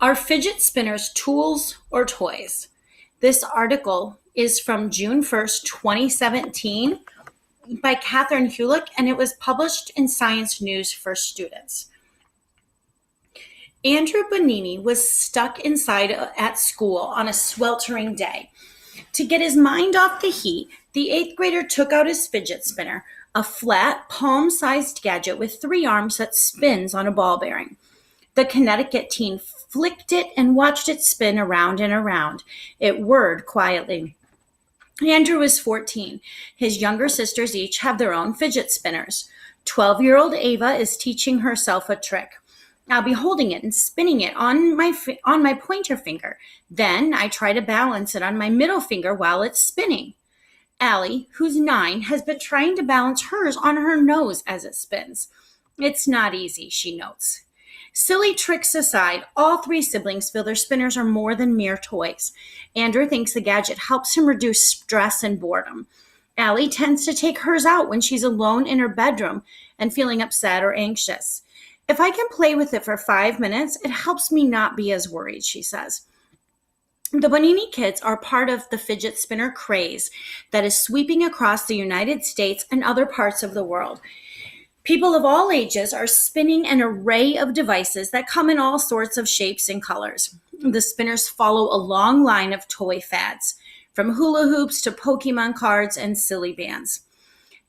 Are fidget spinners tools or toys? This article is from June 1st, 2017 by Catherine Hulick, and it was published in Science News for Students. Andrew Bonini was stuck inside at school on a sweltering day. To get his mind off the heat, the eighth grader took out his fidget spinner, a flat, palm-sized gadget with 3 arms that spins on a ball bearing. The Connecticut teen flicked it and watched it spin around and around. It whirred quietly. Andrew is 14. His younger sisters each have their own fidget spinners. 12-year-old Ava is teaching herself a trick. I'll be holding it and spinning it on my pointer finger. Then I try to balance it on my middle finger while it's spinning. Allie, who's 9, has been trying to balance hers on her nose as it spins. It's not easy, she notes. Silly tricks aside, all 3 siblings feel their spinners are more than mere toys. Andrew thinks the gadget helps him reduce stress and boredom. Allie tends to take hers out when she's alone in her bedroom and feeling upset or anxious. If I can play with it for 5 minutes, it helps me not be as worried, she says. The Bonini kids are part of the fidget spinner craze that is sweeping across the United States and other parts of the world. People of all ages are spinning an array of devices that come in all sorts of shapes and colors. The spinners follow a long line of toy fads, from hula hoops to Pokemon cards and silly bands.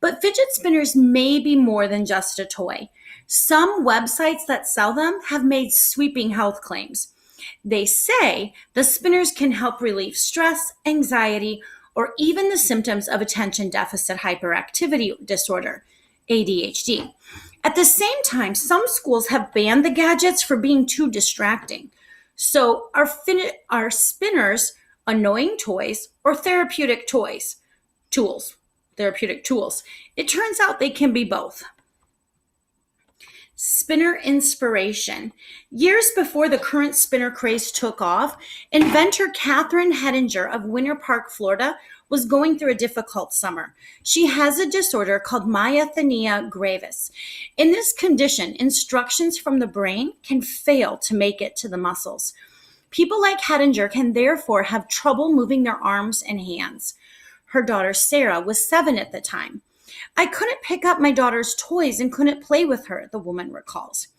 But fidget spinners may be more than just a toy. Some websites that sell them have made sweeping health claims. They say the spinners can help relieve stress, anxiety, or even the symptoms of attention deficit hyperactivity disorder, ADHD. At the same time, some schools have banned the gadgets for being too distracting. So are spinners annoying toys or therapeutic tools? It turns out they can be both. Spinner inspiration. Years before the current spinner craze took off, inventor Catherine Hedinger of Winter Park, Florida, was going through a difficult summer. She has a disorder called myasthenia gravis. In this condition, instructions from the brain can fail to make it to the muscles. People like Hedinger can therefore have trouble moving their arms and hands. Her daughter Sarah was 7 at the time. I couldn't pick up my daughter's toys and couldn't play with her, the woman recalls.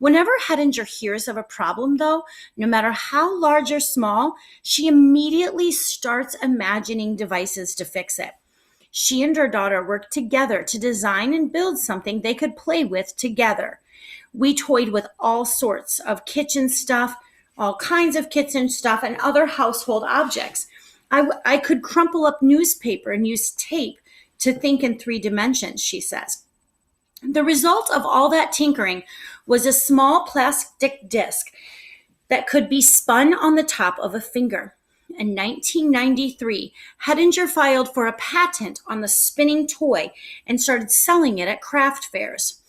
Whenever Hedinger hears of a problem, though, no matter how large or small, she immediately starts imagining devices to fix it. She and her daughter worked together to design and build something they could play with together. We toyed with all sorts of kitchen stuff, all kinds of kitchen stuff, and other household objects. I could crumple up newspaper and use tape to think in 3 dimensions, she says. The result of all that tinkering was a small plastic disc that could be spun on the top of a finger. In 1993, Hedinger filed for a patent on the spinning toy and started selling it at craft fairs.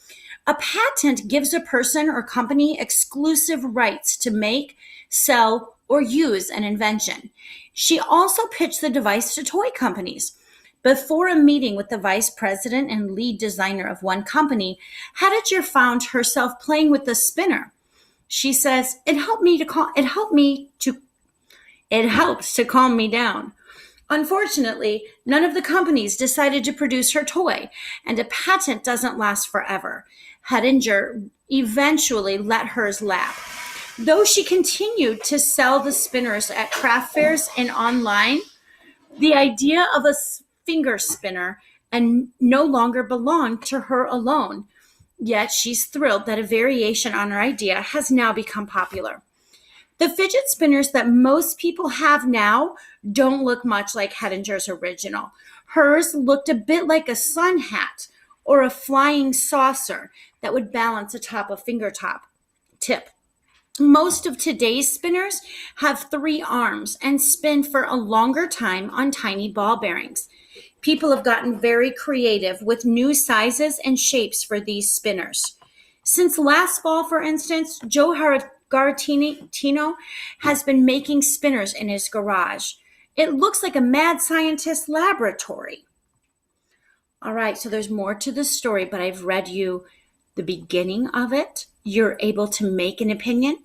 A patent gives a person or company exclusive rights to make, sell, or use an invention. She also pitched the device to toy companies. Before a meeting with the vice president and lead designer of one company, Hedinger found herself playing with the spinner. She says, it helps to calm me down. Unfortunately, none of the companies decided to produce her toy, and a patent doesn't last forever. Hedinger eventually let hers lapse. Though she continued to sell the spinners at craft fairs and online, the idea of a finger spinner and no longer belonged to her alone. Yet she's thrilled that a variation on her idea has now become popular. The fidget spinners that most people have now don't look much like Hedinger's original. Hers looked a bit like a sun hat or a flying saucer that would balance atop a fingertip. Most of today's spinners have 3 arms and spin for a longer time on tiny ball bearings. People have gotten very creative with new sizes and shapes for these spinners. Since last fall, for instance, Joe Gartino has been making spinners in his garage. It looks like a mad scientist laboratory. All right, so there's more to the story, but I've read you the beginning of it. You're able to make an opinion.